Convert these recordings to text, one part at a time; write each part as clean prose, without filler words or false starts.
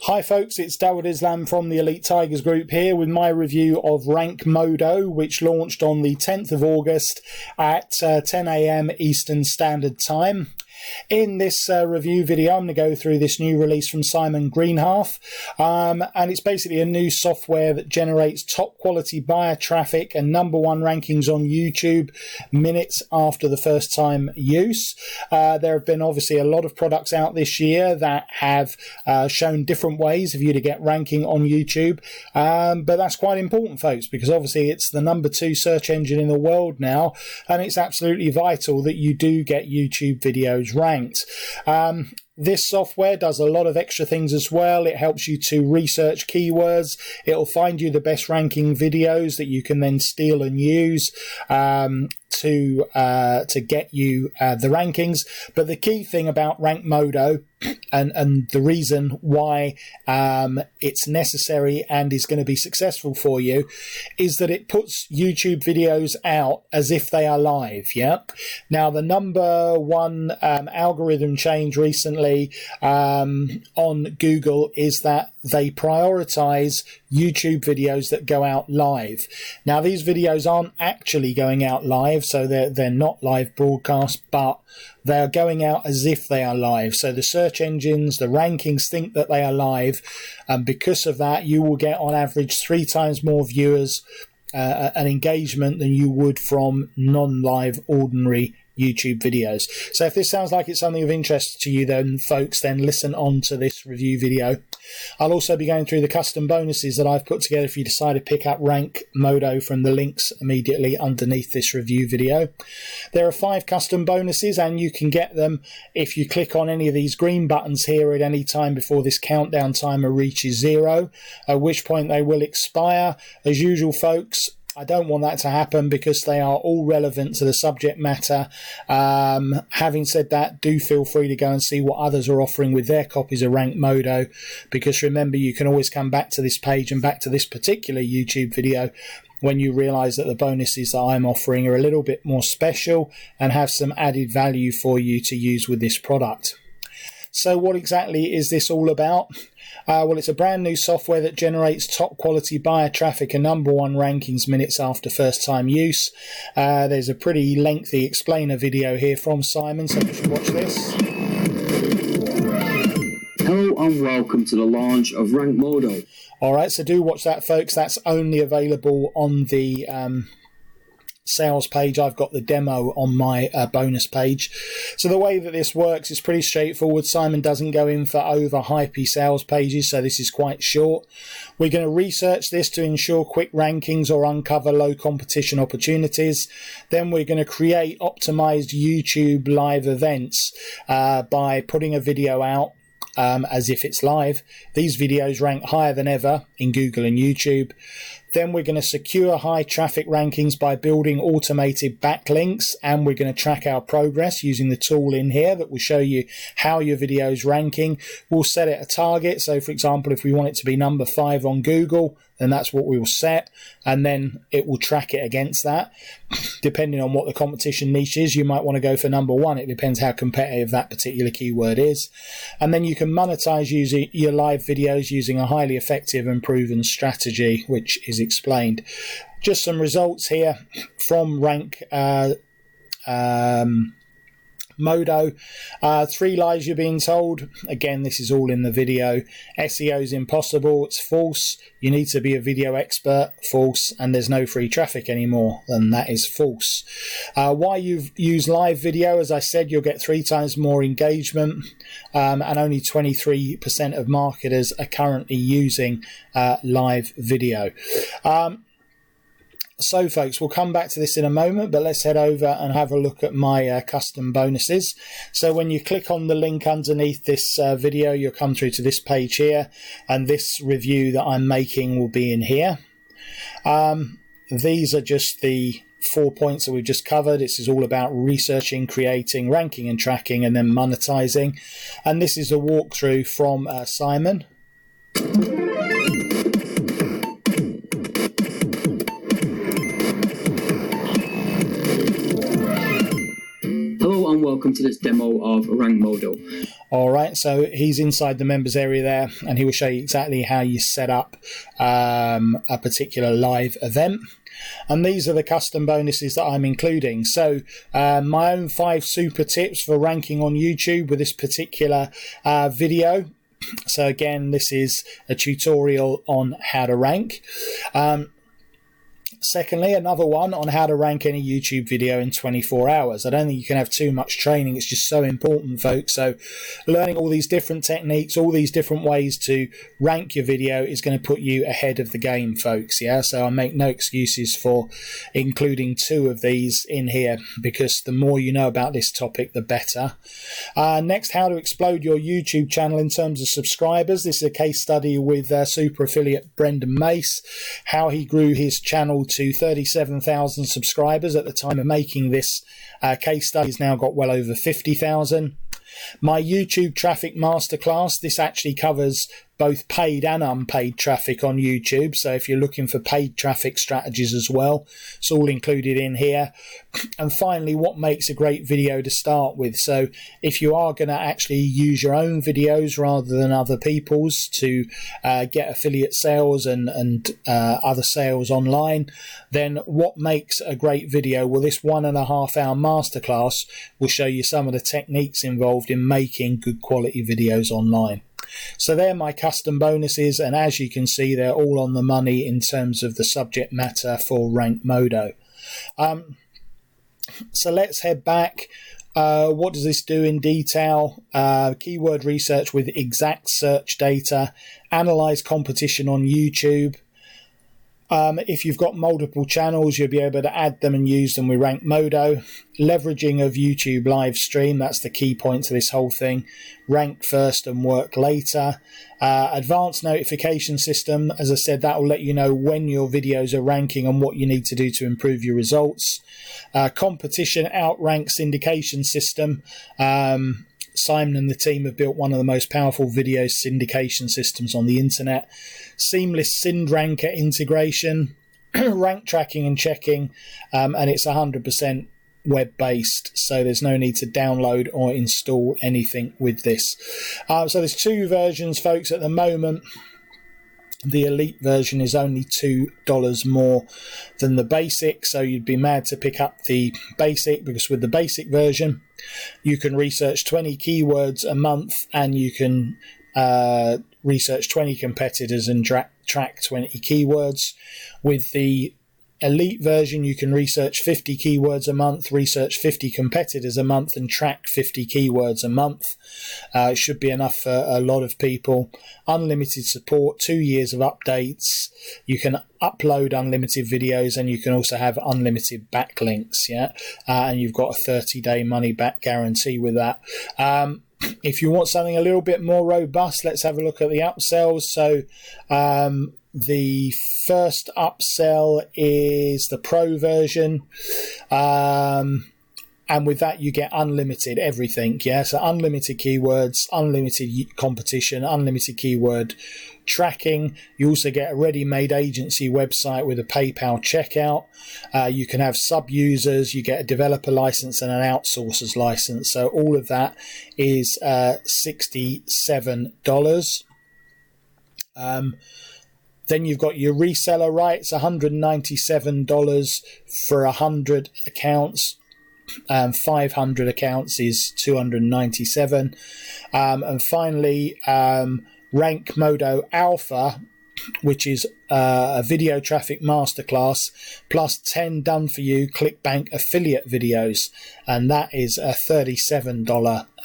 Hi folks, it's Dawud Islam from the Elite Tigers group here with my review of RankModo, which launched on the 10th of August at 10 AM Eastern Standard Time. In this review video, I'm going to go through this new release from Simon Greenhalgh, and it's basically a new software that generates top quality buyer traffic and #1 rankings on YouTube minutes after the first time use. There have been obviously a lot of products out this year that have shown different ways of you to get ranking on YouTube, but that's quite important, folks, because obviously it's the #2 search engine in the world now, and it's absolutely vital that you do get YouTube videos ranked. This software does a lot of extra things as well. It helps you to research keywords. It'll find you the best ranking videos that you can then steal and use to get you the rankings. But the key thing about RankModo and the reason why it's necessary and is going to be successful for you is that it puts YouTube videos out as if they are live. Yeah. Now, the #1 algorithm change recently on Google is that they prioritize YouTube videos that go out live. Now, these videos aren't actually going out live, so they're not live broadcast, but they are going out as if they are live. So the search engines, the rankings think that they are live, and because of that, you will get on average 3 times more viewers and engagement than you would from non-live ordinary YouTube videos. So if this sounds like it's something of interest to you then, folks, then listen on to this review video. I'll also be going through the custom bonuses that I've put together if you decide to pick up RankModo from the links immediately underneath this review video. There are 5 custom bonuses, and you can get them if you click on any of these green buttons here at any time before this countdown timer reaches 0, at which point they will expire. As usual, folks, I don't want that to happen because they are all relevant to the subject matter. Having said that, do feel free to go and see what others are offering with their copies of RankModo, because remember, you can always come back to this page and back to this particular YouTube video when you realize that the bonuses that I'm offering are a little bit more special and have some added value for you to use with this product. So what exactly is this all about? Well, it's a brand new software that generates top quality buyer traffic and #1 rankings minutes after first time use. There's a pretty lengthy explainer video here from Simon, so you should watch this. Hello and welcome to the launch of RankModo. Alright, so do watch that, folks. That's only available on the sales page. I've got the demo on my bonus page. So the way that this works is pretty straightforward. Simon doesn't go in for over hypey sales pages, so this is quite short. We're going to research this to ensure quick rankings or uncover low competition opportunities. Then we're going to create optimized YouTube live events by putting a video out as if it's live. These videos rank higher than ever in Google and YouTube. Then we're going to secure high traffic rankings by building automated backlinks, and we're going to track our progress using the tool in here that will show you how your video is ranking. We'll set it a target. So for example, if we want it to be #5 on Google, then that's what we will set, and then it will track it against that. Depending on what the competition niche is, you might want to go for #1. It depends how competitive that particular keyword is. And then you can monetize using your live videos using a highly effective and proven strategy, which is explained. Just some results here from Modo. 3 lies you're being told. Again, this is all in the video. SEO is impossible. It's false. You need to be a video expert. False. And there's no free traffic anymore. And that is false. Why you use live video? As I said, you'll get 3 times more engagement, and only 23% of marketers are currently using live video. So folks, we'll come back to this in a moment, but let's head over and have a look at my custom bonuses. So when you click on the link underneath this video, you'll come through to this page here, and this review that I'm making will be in here. These are just the 4 points that we've just covered. This is all about researching, creating, ranking and tracking, and then monetizing. And this is a walkthrough from Simon. Hello and welcome to this demo of RankModo. All right, so he's inside the members area there, and he will show you exactly how you set up a particular live event. And these are the custom bonuses that I'm including. So my own 5 super tips for ranking on YouTube with this particular video. So again, this is a tutorial on how to rank. Secondly, another one on how to rank any YouTube video in 24 hours. I don't think you can have too much training. It's just so important, folks. So learning all these different techniques, all these different ways to rank your video is going to put you ahead of the game, folks. Yeah, so I make no excuses for including 2 of these in here, because the more you know about this topic, the better. Next, how to explode your YouTube channel in terms of subscribers. This is a case study with super affiliate Brendan Mace, how he grew his channel to 37,000 subscribers at the time of making this case study. He's now got well over 50,000. My YouTube traffic masterclass, this actually covers both paid and unpaid traffic on YouTube. So if you're looking for paid traffic strategies as well, it's all included in here. And finally, what makes a great video to start with. So if you are going to actually use your own videos rather than other people's to get affiliate sales and other sales online, then what makes a great video? Well, this 1.5 hour masterclass will show you some of the techniques involved in making good quality videos online. So they're my custom bonuses, and as you can see, they're all on the money in terms of the subject matter for RankModo. So let's head back. What does this do in detail? Keyword research with exact search data, analyze competition on YouTube. If you've got multiple channels, you'll be able to add them and use them with RankModo. Leveraging of YouTube live stream, that's the key point to this whole thing. Rank first and work later. Advanced notification system, as I said, that will let you know when your videos are ranking and what you need to do to improve your results. Competition outrank syndication system. Simon and the team have built one of the most powerful video syndication systems on the internet. Seamless SyndRanker integration, rank tracking and checking, and it's 100% web-based, so there's no need to download or install anything with this. So there's 2 versions, folks, at the moment. The elite version is only $2 more than the basic, so you'd be mad to pick up the basic, because with the basic version you can research 20 keywords a month, and you can research 20 competitors and track 20 keywords. With the elite version, you can research 50 keywords a month, research 50 competitors a month, and track 50 keywords a month. It should be enough for a lot of people. Unlimited support, 2 years of updates. You can upload unlimited videos, and you can also have unlimited backlinks. Yeah, and you've got a 30-day money-back guarantee with that. If you want something a little bit more robust, let's have a look at the upsells. So the first upsell is the Pro version, and with that you get unlimited everything. Yeah, so unlimited keywords, unlimited competition, unlimited keyword tracking. You also get a ready-made agency website with a PayPal checkout. You can have sub-users, you get a developer license and an outsourcer's license. So all of that is $67. Then you've got your reseller rights, $197 for 100 accounts. 500 accounts is $297. And finally, RankModo Alpha, which is a video traffic masterclass plus 10 done for you ClickBank affiliate videos, and that is a $37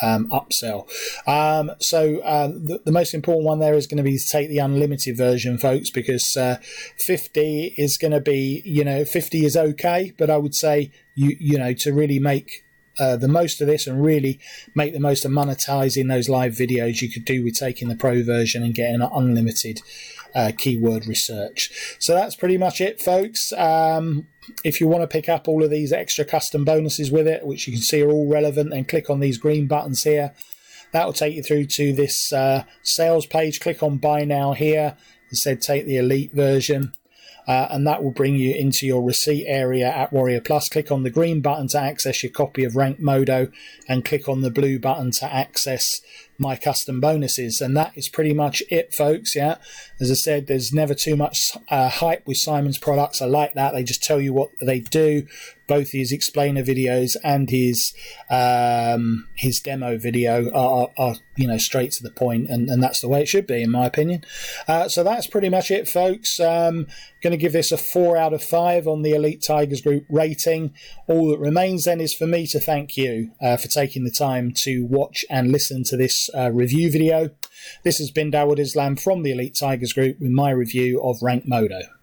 upsell. The most important one there is going to be to take the unlimited version, folks, because 50 is going to be, 50 is okay, but I would say to really make the most of this and really make the most of monetizing those live videos, you could do with taking the Pro version and getting an unlimited keyword research. So that's pretty much it, folks. If you want to pick up all of these extra custom bonuses with it, which you can see are all relevant, then click on these green buttons here. That will take you through to this sales page. Click on buy now here. As I said, take the elite version. And that will bring you into your receipt area at Warrior Plus. Click on the green button to access your copy of RankModo, and click on the blue button to access my custom bonuses. And that is pretty much it, folks. Yeah, as I said, there's never too much hype with Simon's products. I like that. They just tell you what they do. Both his explainer videos and his demo video are straight to the point, and that's the way it should be, in my opinion. So that's pretty much it, folks. Going to give this a 4 out of 5 on the Elite Tigers Group rating. All that remains then is for me to thank you for taking the time to watch and listen to this review video. This has been Dawud Islam from the Elite Tigers Group with my review of RankModo.